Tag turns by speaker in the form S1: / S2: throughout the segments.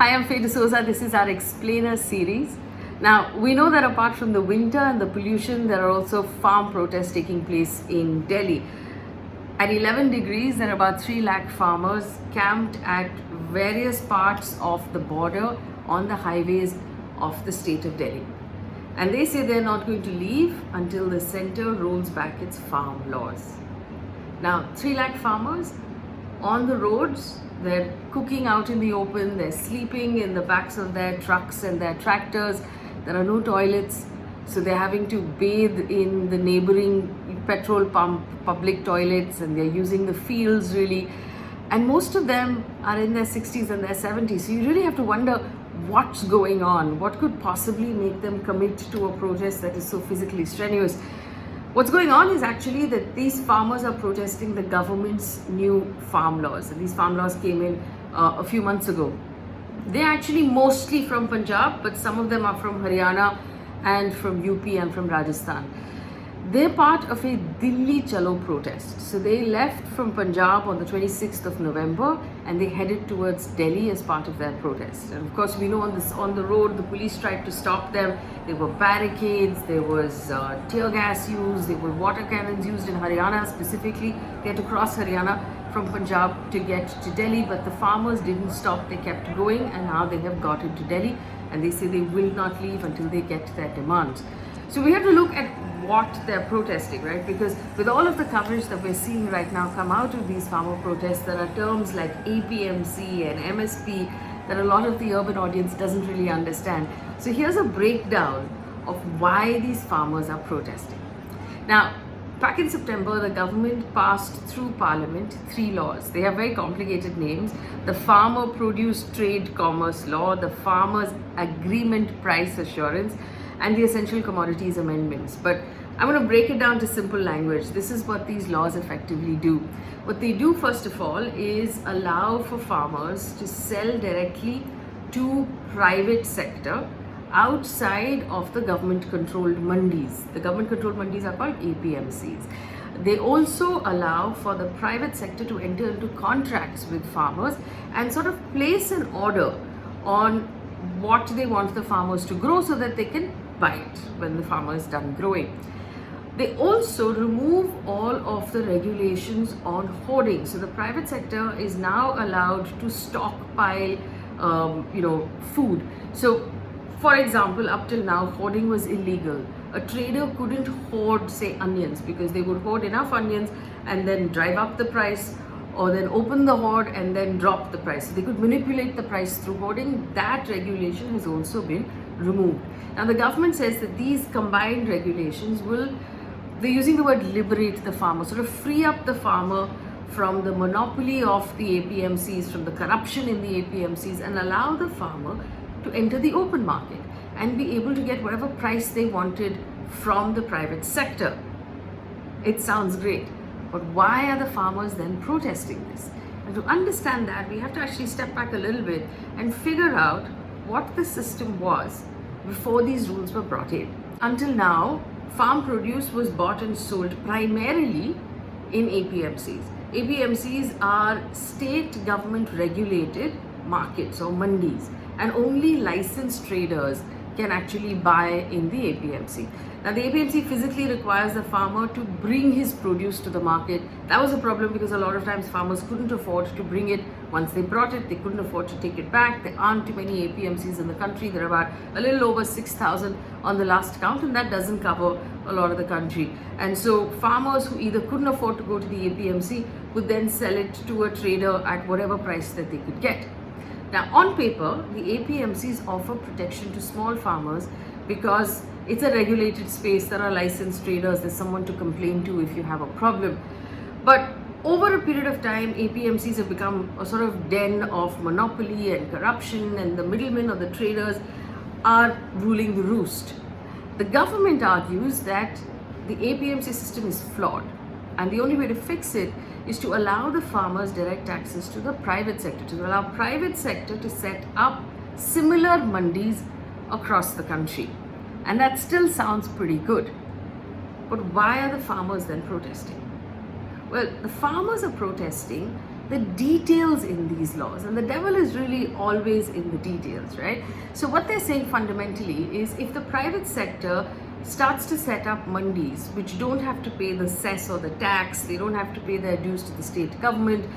S1: Hi, I'm Faye. This is our Explainer series. Now, we know that apart from the winter and the pollution, there are also farm protests taking place in Delhi. At 11 degrees, there are about 3 lakh farmers camped at various parts of the border on the highways of the state of Delhi. And they say they're not going to leave until the center rolls back its farm laws. Now, 3 lakh farmers on the roads, they're cooking out in the open, they're sleeping in the backs of their trucks and their tractors. There are no toilets, so they're having to bathe in the neighboring petrol pump public toilets, and they're using the fields really. And most of them are in their 60s and their 70s, so you really have to wonder what's going on. What could possibly make them commit to a protest that is so physically strenuous? What's going on is actually that these farmers are protesting the government's new farm laws. And these farm laws came in a few months ago. They're actually mostly from Punjab, but some of them are from Haryana and from UP and from Rajasthan. They're part of a Delhi Chalo protest. So they left from Punjab on the 26th of November and they headed towards Delhi as part of their protest. And of course, we know on the road, the police tried to stop them. There were barricades, there was tear gas used, there were water cannons used in Haryana specifically. They had to cross Haryana from Punjab to get to Delhi, but the farmers didn't stop. They kept going, and now they have got into Delhi, and they say they will not leave until they get their demands. So we have to look at what they're protesting, right? Because with all of the coverage that we're seeing right now come out of these farmer protests, there are terms like APMC and MSP that a lot of the urban audience doesn't really understand. So here's a breakdown of why these farmers are protesting. Now, back in September, the government passed through Parliament 3 laws. They have very complicated names. The Farmer Produce Trade Commerce Law, the Farmers Agreement Price Assurance, and the Essential Commodities Amendments. But I'm going to break it down to simple language. This is what these laws effectively do. What they do, first of all, is allow for farmers to sell directly to private sector outside of the government-controlled mandis. The government-controlled mandis are called APMCs. They also allow for the private sector to enter into contracts with farmers and sort of place an order on what they want the farmers to grow so that they can buy it when the farmer is done growing. They also remove all of the regulations on hoarding. So the private sector is now allowed to stockpile, food. So, for example, up till now, hoarding was illegal. A trader couldn't hoard, say, onions, because they would hoard enough onions and then drive up the price, or then open the hoard and then drop the price. So they could manipulate the price through hoarding. That regulation has also been removed. Now the government says that these combined regulations they're using the word liberate the farmer, sort of free up the farmer from the monopoly of the APMCs, from the corruption in the APMCs, and allow the farmer to enter the open market and be able to get whatever price they wanted from the private sector. It sounds great. But why are the farmers then protesting this? And to understand that, we have to actually step back a little bit and figure out what the system was before these rules were brought in. Until now, farm produce was bought and sold primarily in APMCs. APMCs are state government regulated markets or mandis, and only licensed traders can actually buy in the APMC. Now the APMC physically requires the farmer to bring his produce to the market. That was a problem because a lot of times farmers couldn't afford to bring it. Once they brought it, they couldn't afford to take it back. There aren't too many APMCs in the country. There are about a little over 6,000 on the last count, and that doesn't cover a lot of the country. And so farmers who either couldn't afford to go to the APMC would then sell it to a trader at whatever price that they could get. Now, on paper, the APMCs offer protection to small farmers because it's a regulated space. There are licensed traders. There's someone to complain to if you have a problem. But over a period of time, APMCs have become a sort of den of monopoly and corruption, and the middlemen or the traders are ruling the roost. The government argues that the APMC system is flawed, and the only way to fix it is to allow the farmers direct access to the private sector, to allow private sector to set up similar mandis across the country. And that still sounds pretty good. But why are the farmers then protesting? Well, the farmers are protesting the details in these laws, and the devil is really always in the details, right? So what they're saying fundamentally is, if the private sector starts to set up mandis which don't have to pay the cess or the tax, they don't have to pay their dues to the state government,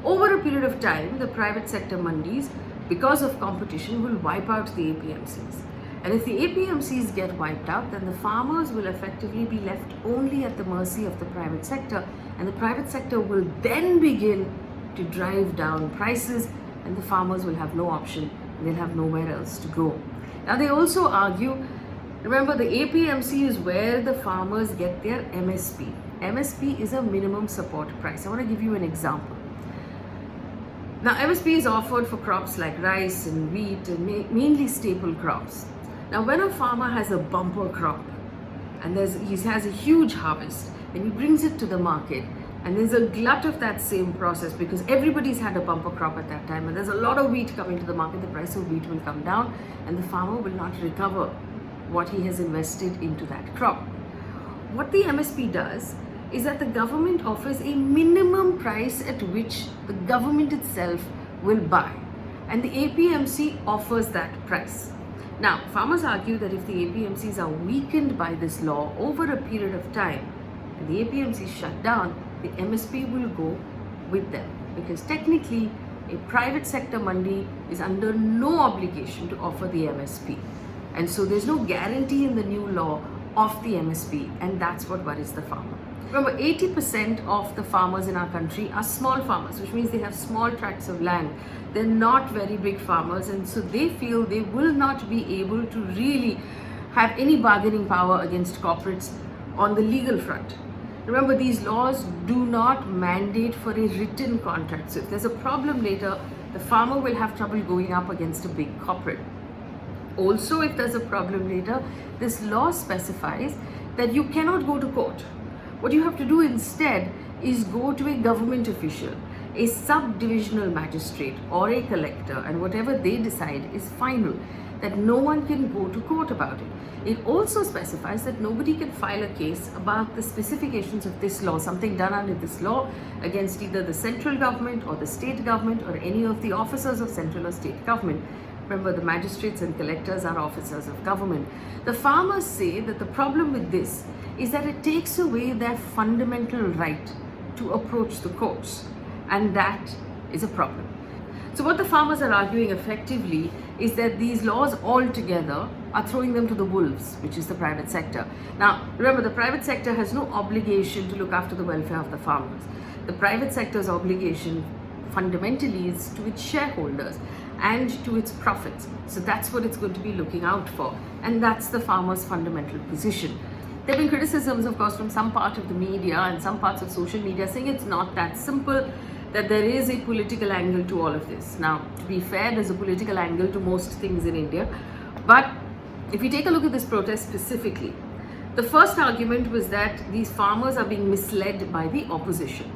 S1: over a period of time, the private sector mandis, because of competition, will wipe out the APMCs. And if the APMCs get wiped out, then the farmers will effectively be left only at the mercy of the private sector, and the private sector will then begin to drive down prices, and the farmers will have no option, and they'll have nowhere else to go. Now they also argue, remember, the APMC is where the farmers get their MSP. MSP is a minimum support price. I want to give you an example. Now MSP is offered for crops like rice and wheat and mainly staple crops. Now when a farmer has a bumper crop and he has a huge harvest and he brings it to the market, and there's a glut of that same process because everybody's had a bumper crop at that time, and there's a lot of wheat coming to the market, the price of wheat will come down and the farmer will not recover what he has invested into that crop. What the MSP does is that the government offers a minimum price at which the government itself will buy, and the APMC offers that price. Now, farmers argue that if the APMCs are weakened by this law over a period of time and the APMCs shut down, the MSP will go with them, because technically a private sector mandi is under no obligation to offer the MSP. And so there's no guarantee in the new law of the MSP, and that's what worries the farmer. Remember, 80% of the farmers in our country are small farmers, which means they have small tracts of land. They're not very big farmers, and so they feel they will not be able to really have any bargaining power against corporates on the legal front. Remember, these laws do not mandate for a written contract. So if there's a problem later, the farmer will have trouble going up against a big corporate. Also, if there's a problem later, this law specifies that you cannot go to court. What you have to do instead is go to a government official, a sub-divisional magistrate or a collector, and whatever they decide is final, that no one can go to court about it. It also specifies that nobody can file a case about the specifications of this law, something done under this law, against either the central government or the state government or any of the officers of central or state government. Remember, the magistrates and collectors are officers of government. The farmers say that the problem with this is that it takes away their fundamental right to approach the courts, and that is a problem. So what the farmers are arguing effectively is that these laws altogether are throwing them to the wolves, which is the private sector. Now, remember, the private sector has no obligation to look after the welfare of the farmers. The private sector's obligation fundamentally is to its shareholders and to its profits. So that's what it's going to be looking out for, and that's the farmer's fundamental position. There have been criticisms, of course, from some part of the media and some parts of social media saying it's not that simple, that there is a political angle to all of this. Now, to be fair, there's a political angle to most things in India, but if you take a look at this protest specifically, the first argument was that these farmers are being misled by the opposition.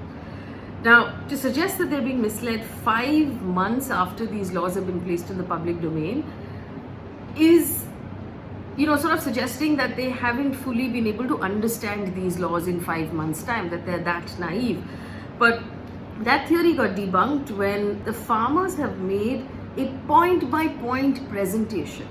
S1: Now, to suggest that they're being misled 5 months after these laws have been placed in the public domain is, sort of suggesting that they haven't fully been able to understand these laws in 5 months' time, that they're that naive. But that theory got debunked when the farmers have made a point-by-point presentation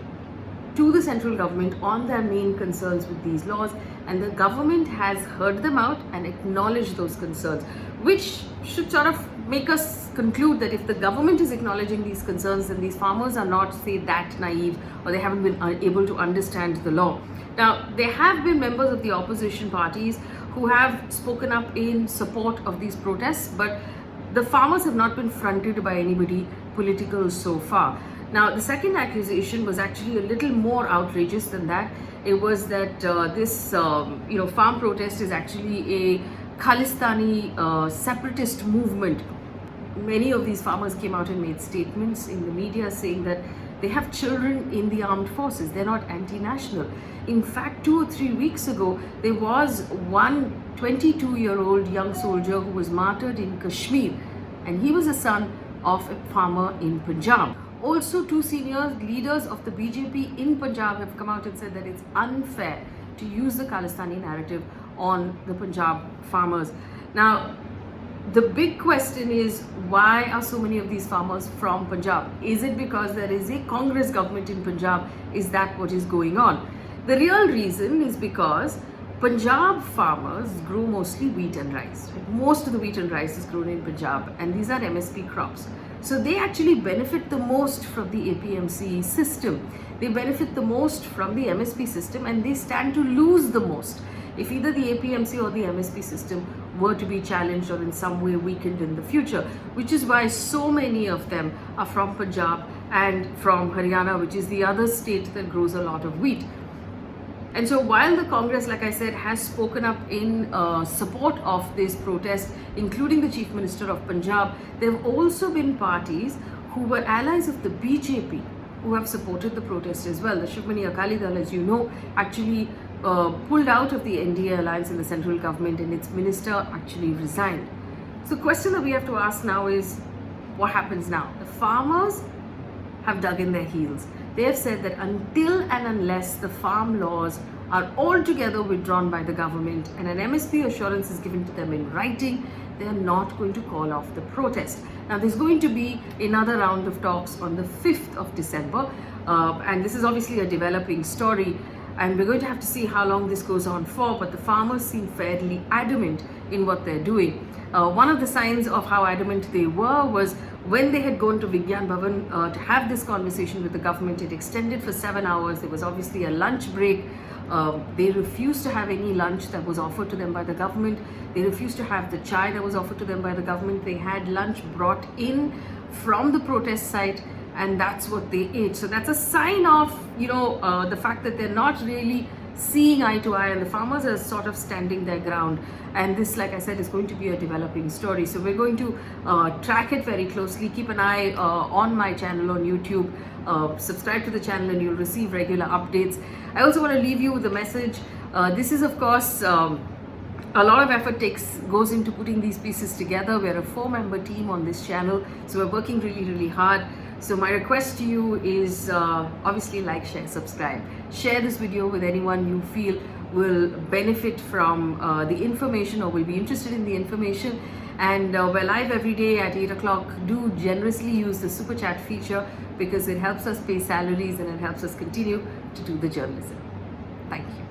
S1: to the central government on their main concerns with these laws, and the government has heard them out and acknowledged those concerns, which should sort of make us conclude that if the government is acknowledging these concerns, then these farmers are not, say, that naive, or they haven't been able to understand the law. Now, there have been members of the opposition parties who have spoken up in support of these protests, but the farmers have not been fronted by anybody political so far. Now, the second accusation was actually a little more outrageous than that. It was that this farm protest is actually a Khalistani separatist movement. Many of these farmers came out and made statements in the media saying that they have children in the armed forces. They're not anti-national. In fact, 2 or 3 weeks ago, there was one 22-year-old young soldier who was martyred in Kashmir, and he was a son of a farmer in Punjab. Also, 2 senior leaders of the BJP in Punjab have come out and said that it's unfair to use the Khalistani narrative on the Punjab farmers. Now, the big question is, why are so many of these farmers from Punjab? Is it because there is a Congress government in Punjab? Is that what is going on? The real reason is because Punjab farmers grow mostly wheat and rice. Most of the wheat and rice is grown in Punjab, and these are MSP crops. So they actually benefit the most from the APMC system. They benefit the most from the MSP system, and they stand to lose the most if either the APMC or the MSP system were to be challenged or in some way weakened in the future, which is why so many of them are from Punjab and from Haryana, which is the other state that grows a lot of wheat. And so while the Congress, like I said, has spoken up in support of this protest, including the Chief Minister of Punjab, there have also been parties who were allies of the BJP who have supported the protest as well. The Shivmani Akali Dal, as you know, actually pulled out of the NDA alliance in the central government, and its minister actually resigned. So the question that we have to ask now is, what happens now? The farmers have dug in their heels. They have said that until and unless the farm laws are altogether withdrawn by the government and an MSP assurance is given to them in writing, they are not going to call off the protest. Now, there's going to be another round of talks on the 5th of December, and this is obviously a developing story, and we're going to have to see how long this goes on for, but the farmers seem fairly adamant in what they're doing. One of the signs of how adamant they were was when they had gone to Vigyan Bhavan to have this conversation with the government. It extended for 7 hours. There was obviously a lunch break. They refused to have any lunch that was offered to them by the government. They refused to have the chai that was offered to them by the government. They had lunch brought in from the protest site, and that's what they ate. So that's a sign of, the fact that they're not really seeing eye to eye, and the farmers are sort of standing their ground. And this, like I said, is going to be a developing story. So we're going to track it very closely. Keep an eye on my channel on YouTube. Subscribe to the channel and you'll receive regular updates. I also want to leave you with a message. This is, of course, a lot of effort goes into putting these pieces together. We're a 4-member team on this channel, so we're working really, really hard. So my request to you is obviously like, share, subscribe. Share this video with anyone you feel will benefit from the information or will be interested in the information. And we're live every day at 8 o'clock. Do generously use the super chat feature because it helps us pay salaries and it helps us continue to do the journalism. Thank you.